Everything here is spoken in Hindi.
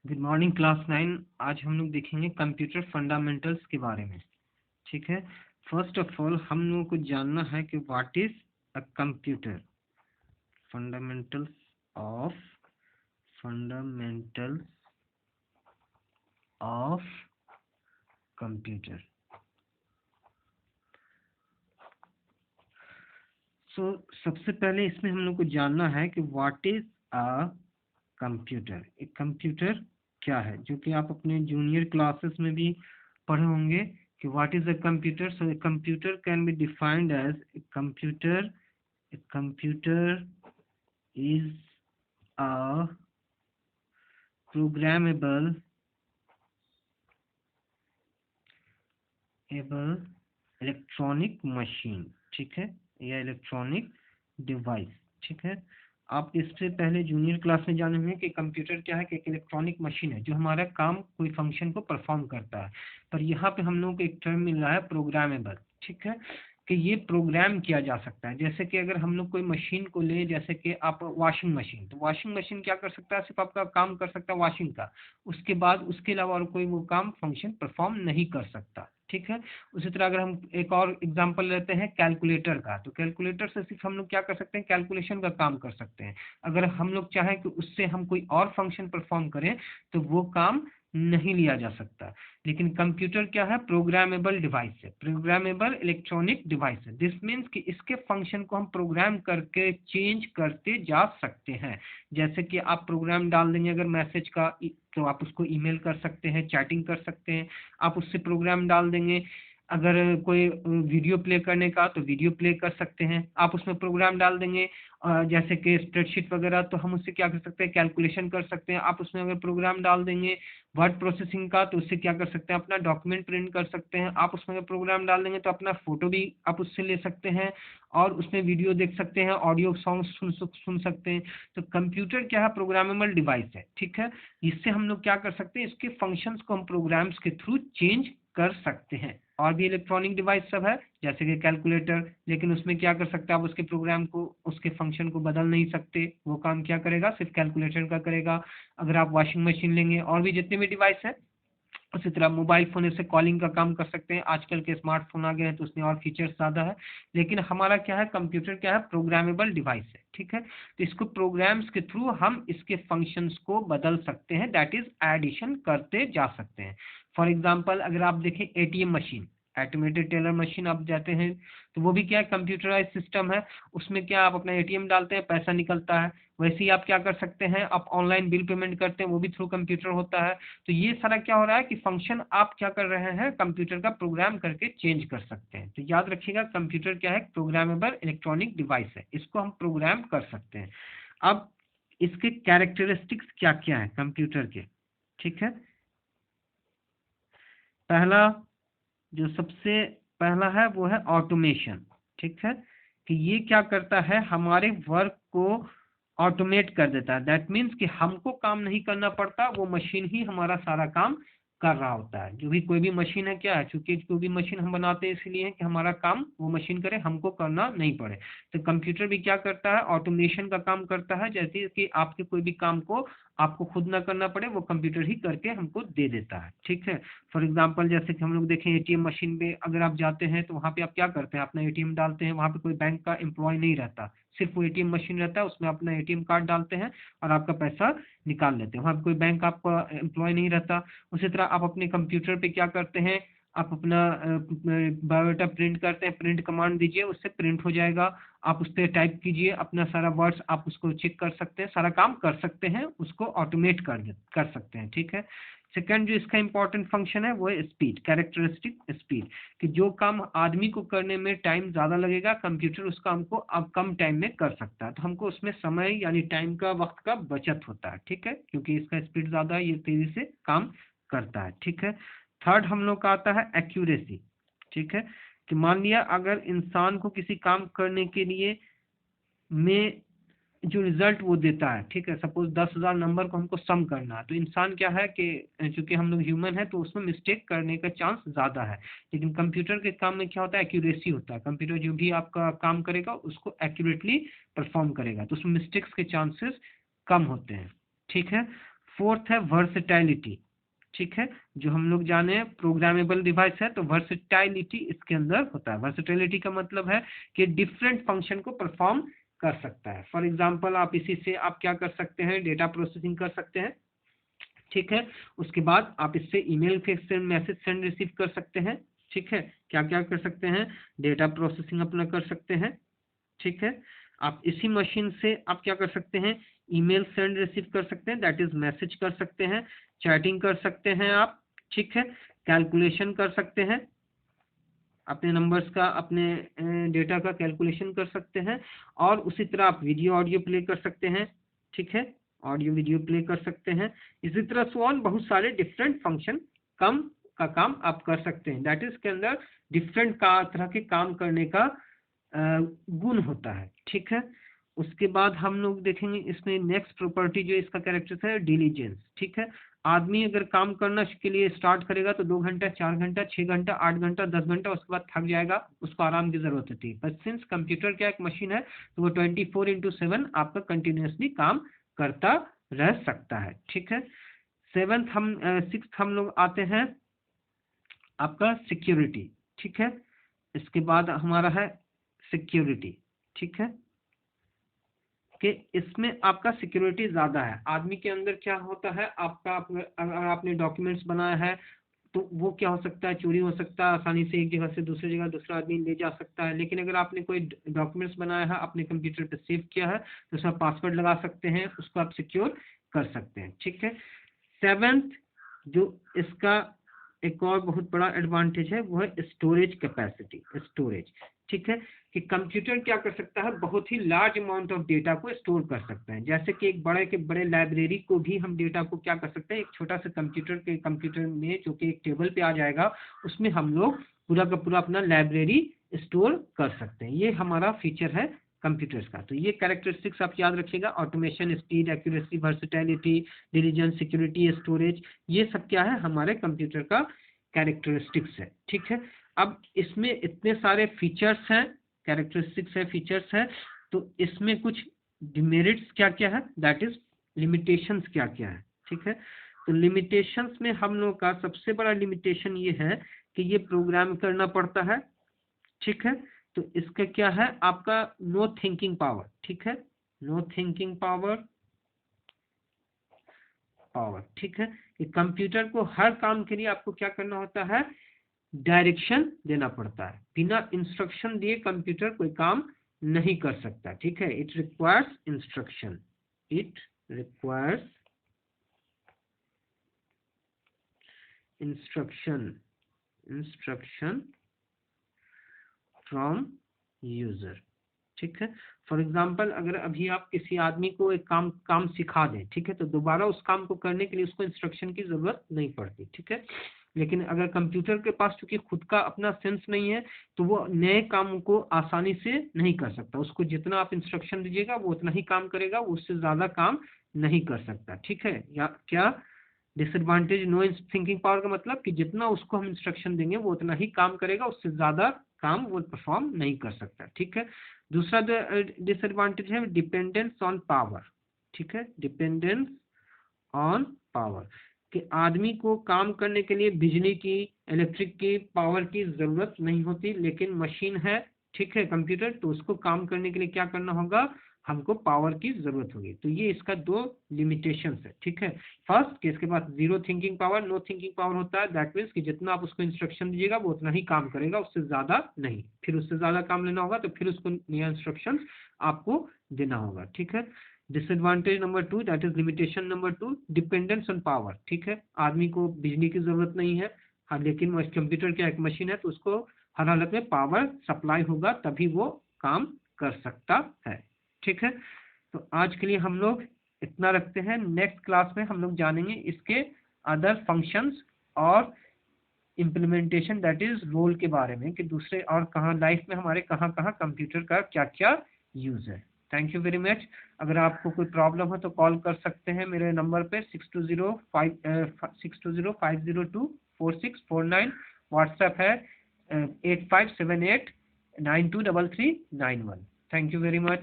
Good morning class 9। आज हम लोग देखेंगे कंप्यूटर फंडामेंटल्स के बारे में। ठीक है। फर्स्ट ऑफ ऑल हम लोगों को जानना है कि what is a computer. Fundamentals of fundamentals of computer. सबसे पहले इसमें हम लोग को जानना है कि व्हाट इज अ कंप्यूटर। एक कंप्यूटर क्या है, जो कि आप अपने जूनियर क्लासेस में भी पढ़े होंगे कि what is a computer. So a computer can be defined as computer is a programmable electronic machine. ठीक है, या इलेक्ट्रॉनिक डिवाइस। ठीक है। आप इससे पहले जूनियर क्लास में जाने होंगे कि कंप्यूटर क्या है, कि एक इलेक्ट्रॉनिक मशीन है जो हमारा काम कोई फंक्शन को परफॉर्म करता है। पर यहाँ पे हम लोग को एक टर्म मिल रहा है प्रोग्रामेबल। ठीक है, कि ये प्रोग्राम किया जा सकता है। जैसे कि अगर हम लोग कोई मशीन को ले, जैसे कि आप वॉशिंग मशीन, तो वॉशिंग मशीन क्या कर सकता है, सिर्फ आपका काम कर सकता है वॉशिंग का। उसके बाद उसके अलावा और कोई वो काम फंक्शन परफॉर्म नहीं कर सकता। ठीक है। उसी तरह अगर हम एक और एग्जांपल लेते हैं कैलकुलेटर का, तो कैलकुलेटर से सिर्फ हम लोग क्या कर सकते हैं, कैलकुलेशन का काम कर सकते हैं। अगर हम लोग चाहें कि उससे हम कोई और फंक्शन परफॉर्म करें तो वो काम नहीं लिया जा सकता। लेकिन कंप्यूटर क्या है, प्रोग्रामेबल डिवाइस है, प्रोग्रामेबल इलेक्ट्रॉनिक डिवाइस है। दिस मीन्स कि इसके फंक्शन को हम प्रोग्राम करके चेंज करते जा सकते हैं। जैसे कि आप प्रोग्राम डाल देंगे अगर मैसेज का, तो आप उसको ईमेल कर सकते हैं, चैटिंग कर सकते हैं। आप उससे प्रोग्राम डाल देंगे अगर कोई वीडियो प्ले करने का, तो वीडियो प्ले कर सकते हैं। आप उसमें प्रोग्राम डाल देंगे जैसे कि स्प्रेडशीट वगैरह, तो हम उससे क्या कर सकते हैं, कैलकुलेशन कर सकते हैं। आप उसमें अगर प्रोग्राम डाल देंगे वर्ड प्रोसेसिंग का, तो उससे क्या कर सकते हैं, अपना डॉक्यूमेंट प्रिंट कर सकते हैं। आप उसमें अगर प्रोग्राम डाल देंगे तो अपना फोटो भी आप उससे ले सकते हैं, और उसमें वीडियो देख सकते हैं, ऑडियो सॉन्ग सुन सकते हैं। तो कंप्यूटर क्या है, प्रोग्रामेबल डिवाइस है। ठीक है। इससे हम लोग क्या कर सकते हैं, इसके फंक्शंस को हम प्रोग्राम्स के थ्रू चेंज कर सकते हैं। और भी इलेक्ट्रॉनिक डिवाइस सब है जैसे कि कैलकुलेटर, लेकिन उसमें क्या कर सकते हैं आप, उसके प्रोग्राम को, उसके फंक्शन को बदल नहीं सकते। वो काम क्या करेगा, सिर्फ कैलकुलेटर का करेगा। अगर आप वॉशिंग मशीन लेंगे, और भी जितने भी डिवाइस है, उसी तरह मोबाइल फोन से कॉलिंग का काम कर सकते हैं। आजकल के स्मार्टफोन आ गए हैं तो उसमें और फीचर्स ज़्यादा है। लेकिन हमारा क्या है, कंप्यूटर क्या है, प्रोग्रामेबल डिवाइस है। ठीक है। तो इसको प्रोग्राम्स के थ्रू हम इसके फंक्शंस को बदल सकते हैं, दैट इज एडिशन करते जा सकते हैं। फॉर एग्जाम्पल अगर आप देखें ATM machine, automated teller machine आप जाते हैं, तो वो भी क्या है, कंप्यूटराइज सिस्टम है। उसमें क्या आप अपना एटीएम डालते हैं, पैसा निकलता है। वैसे ही आप क्या कर सकते हैं, आप ऑनलाइन बिल पेमेंट करते हैं, वो भी थ्रू कंप्यूटर होता है। तो ये सारा क्या हो रहा है कि फंक्शन आप क्या कर रहे हैं, कंप्यूटर का प्रोग्राम करके चेंज कर सकते हैं। तो याद रखिएगा, कंप्यूटर क्या है, प्रोग्रामेबल इलेक्ट्रॉनिक डिवाइस है, इसको हम प्रोग्राम कर सकते हैं। अब इसके कैरेक्टरिस्टिक्स क्या क्या है कंप्यूटर के। ठीक है। पहला, जो सबसे पहला है वो है ऑटोमेशन। ठीक है, कि ये क्या करता है, हमारे वर्क को ऑटोमेट कर देता है। दैट मीन्स कि हमको काम नहीं करना पड़ता, वो मशीन ही हमारा सारा काम कर रहा होता है। जो भी कोई भी मशीन है क्या है, क्योंकि कोई भी मशीन हम बनाते हैं इसलिए है कि हमारा काम वो मशीन करे, हमको करना नहीं पड़े। तो कंप्यूटर भी क्या करता है, ऑटोमेशन का काम करता है। जैसे कि आपके कोई भी काम को आपको खुद ना करना पड़े, वो कंप्यूटर ही करके हमको दे देता है। ठीक है। फॉर एग्जाम्पल जैसे कि हम लोग देखें एटीएम मशीन पे अगर आप जाते हैं, तो वहाँ पे आप क्या करते हैं, अपना एटीएम डालते हैं। वहाँ पे कोई बैंक का एम्प्लॉय नहीं रहता, सिर्फ वो एटीएम मशीन रहता है, उसमें अपना एटीएम कार्ड डालते हैं और आपका पैसा निकाल लेते हैं। वहाँ पे कोई बैंक आपका एम्प्लॉय नहीं रहता। उसी तरह आप अपने कंप्यूटर पे क्या करते हैं, आप अपना बायोडाटा प्रिंट करते हैं, प्रिंट कमांड दीजिए, उससे प्रिंट हो जाएगा। आप उस पर टाइप कीजिए अपना सारा वर्ड्स, आप उसको चेक कर सकते हैं, सारा काम कर सकते हैं, उसको ऑटोमेट कर सकते हैं। ठीक है। सेकंड जो इसका इंपॉर्टेंट फंक्शन है वो है स्पीड, कैरेक्टरिस्टिक स्पीड, कि जो काम आदमी को करने में टाइम ज़्यादा लगेगा, कंप्यूटर उस काम को अब कम टाइम में कर सकता है। तो हमको उसमें समय यानी टाइम का, वक्त का बचत होता है। ठीक है, क्योंकि इसका स्पीड ज़्यादा है, ये तेज़ी से काम करता है। ठीक है। थर्ड हम लोग का आता है एक्यूरेसी। ठीक है, कि मान लिया अगर इंसान को किसी काम करने के लिए में जो रिजल्ट वो देता है, ठीक है, सपोज 10,000 नंबर को हमको सम करना है, तो इंसान क्या है कि चूंकि हम लोग ह्यूमन है तो उसमें मिस्टेक करने का चांस ज़्यादा है। लेकिन कंप्यूटर के काम में क्या होता है, एक्यूरेसी होता है। कंप्यूटर जो भी आपका काम करेगा उसको एक्यूरेटली परफॉर्म करेगा, तो उसमें मिस्टेक्स के चांसेस कम होते हैं। ठीक है। फोर्थ है वर्सेटैलिटी, ठीक है, जो हम लोग जाने प्रोग्रामेबल डिवाइस है तो वर्सेटैलिटी इसके अंदर होता है। वर्सेटैलिटी का मतलब है कि डिफरेंट फंक्शन को परफॉर्म कर सकता है। फॉर एग्जांपल आप इसी से आप क्या कर सकते हैं, डेटा प्रोसेसिंग कर सकते हैं, ठीक है। उसके बाद आप इससे ईमेल के मैसेज सेंड रिसीव कर सकते हैं, ठीक है। क्या क्या कर सकते हैं, डेटा प्रोसेसिंग अपना कर सकते हैं, ठीक है। आप इसी मशीन से आप क्या कर सकते हैं, ईमेल सेंड रिसीव कर सकते हैं, दैट इज मैसेज कर सकते हैं, चैटिंग कर सकते हैं आप, ठीक है, कैलकुलेशन कर सकते हैं, अपने नंबर्स का अपने डेटा का कैलकुलेशन कर सकते हैं, और उसी तरह आप वीडियो ऑडियो प्ले कर सकते हैं, ठीक है, ऑडियो वीडियो प्ले कर सकते हैं। इसी तरह सो ऑन बहुत सारे डिफरेंट फंक्शन का काम आप कर सकते हैं। दैट इज के अंदर डिफरेंट तरह के काम करने का गुण होता है, ठीक है। उसके बाद हम लोग देखेंगे इसमें नेक्स्ट प्रॉपर्टी जो इसका कैरेक्टर है डिलीजेंस, ठीक है। आदमी अगर काम करना के लिए स्टार्ट करेगा तो 2 घंटा, 4 घंटा, 6 घंटा, 8 घंटा, 10 घंटा, उसके बाद थक जाएगा, उसको आराम की जरूरत होती है। बट सिंस कंप्यूटर क्या एक मशीन है तो वो 24/7 आपका कंटिन्यूसली काम करता रह सकता है, ठीक है। सिक्स्थ हम लोग आते हैं आपका सिक्योरिटी, ठीक है। इसके बाद हमारा है सिक्योरिटी, ठीक है, कि इसमें आपका सिक्योरिटी ज्यादा है। आदमी के अंदर क्या होता है, आपका अगर आपने डॉक्यूमेंट्स बनाया है तो वो क्या हो सकता है, चोरी हो सकता है, आसानी से एक जगह से दूसरी जगह दूसरा आदमी ले जा सकता है। लेकिन अगर आपने कोई डॉक्यूमेंट्स बनाया है, अपने कंप्यूटर पे सेव किया है, तो उसका पासवर्ड लगा सकते हैं, उसको आप सिक्योर कर सकते हैं, ठीक है। सेवेंथ जो इसका एक और बहुत बड़ा एडवांटेज है वो है स्टोरेज कैपेसिटी, स्टोरेज, ठीक है, कि कंप्यूटर क्या कर सकता है, बहुत ही लार्ज अमाउंट ऑफ डेटा को स्टोर कर सकता है। जैसे कि एक बड़े के बड़े लाइब्रेरी को भी हम डेटा को क्या कर सकते हैं, एक छोटा सा कंप्यूटर में जो कि एक टेबल पे आ जाएगा, उसमें हम लोग पूरा का पूरा अपना लाइब्रेरी स्टोर कर सकते हैं। ये हमारा फीचर है कंप्यूटर्स का। तो ये कैरेक्टरिस्टिक्स आप याद रखिएगा, automation, speed, accuracy, versatility, diligence, security, storage, ये सब क्या है हमारे कंप्यूटर का कैरेक्टरिस्टिक्स है, ठीक है। अब इसमें इतने सारे फीचर्स हैं, कैरेक्टरिस्टिक्स है, फीचर्स है, तो इसमें कुछ डिमेरिट्स क्या क्या है, दैट इज लिमिटेशंस क्या क्या है, ठीक है। तो लिमिटेशंस में हम लोग का सबसे बड़ा लिमिटेशन ये है कि ये प्रोग्राम करना पड़ता है, ठीक है। तो इसका क्या है, आपका नो थिंकिंग पावर, ठीक है, नो थिंकिंग पावर, ठीक है। कि कंप्यूटर को हर काम के लिए आपको क्या करना होता है, डायरेक्शन देना पड़ता है। बिना इंस्ट्रक्शन दिए कंप्यूटर कोई काम नहीं कर सकता, ठीक है। It requires instruction, it requires instruction from user, ठीक है। फॉर एग्जाम्पल अगर अभी आप किसी आदमी को एक काम सिखा दें, ठीक है, तो दोबारा उस काम को करने के लिए उसको इंस्ट्रक्शन की जरूरत नहीं पड़ती, ठीक है। लेकिन अगर कंप्यूटर के पास चूंकि खुद का अपना सेंस नहीं है तो वो नए काम को आसानी से नहीं कर सकता। उसको जितना आप इंस्ट्रक्शन दीजिएगा वो उतना ही काम करेगा, वो उससे ज्यादा काम नहीं कर सकता, ठीक है। या क्या डिसएडवांटेज नो थिंकिंग पावर का मतलब कि जितना उसको हम इंस्ट्रक्शन देंगे वो उतना ही काम करेगा, उससे ज्यादा काम वो परफॉर्म नहीं कर सकता, ठीक है। दूसरा डिसएडवांटेज है डिपेंडेंस ऑन पावर, ठीक है, डिपेंडेंस ऑन पावर, कि आदमी को काम करने के लिए बिजली की, इलेक्ट्रिक की, पावर की जरूरत नहीं होती। लेकिन मशीन है, ठीक है, कंप्यूटर, तो उसको काम करने के लिए क्या करना होगा, हमको पावर की जरूरत होगी। तो ये इसका 2 लिमिटेशंस है, ठीक है। फर्स्ट कि इसके पास zero thinking power, no thinking power होता है, दैट मीन्स कि जितना आप उसको इंस्ट्रक्शन दीजिएगा वो उतना ही काम करेगा, उससे ज्यादा नहीं। फिर उससे ज्यादा काम लेना होगा तो फिर उसको नया इंस्ट्रक्शन आपको देना होगा, ठीक है। Disadvantage number 2, that is limitation number 2, dependence on power, ठीक है। आदमी को बिजली की जरूरत नहीं है, हाँ, लेकिन कंप्यूटर क्या एक मशीन है तो उसको हर हालत में पावर सप्लाई होगा तभी वो काम कर सकता है, ठीक है। तो आज के लिए हम लोग इतना रखते हैं। नेक्स्ट क्लास में हम लोग जानेंगे इसके अदर फंक्शंस और इम्प्लीमेंटेशन, दैट इज रोल के बारे में, कि दूसरे और कहाँ लाइफ में हमारे कहाँ कहाँ कंप्यूटर का क्या क्या यूज है। Thank you very much. अगर आपको कोई प्रॉब्लम हो तो कॉल कर सकते हैं मेरे नंबर पे 6205024649। व्हाट्सएप है 8578923391। Thank you very much.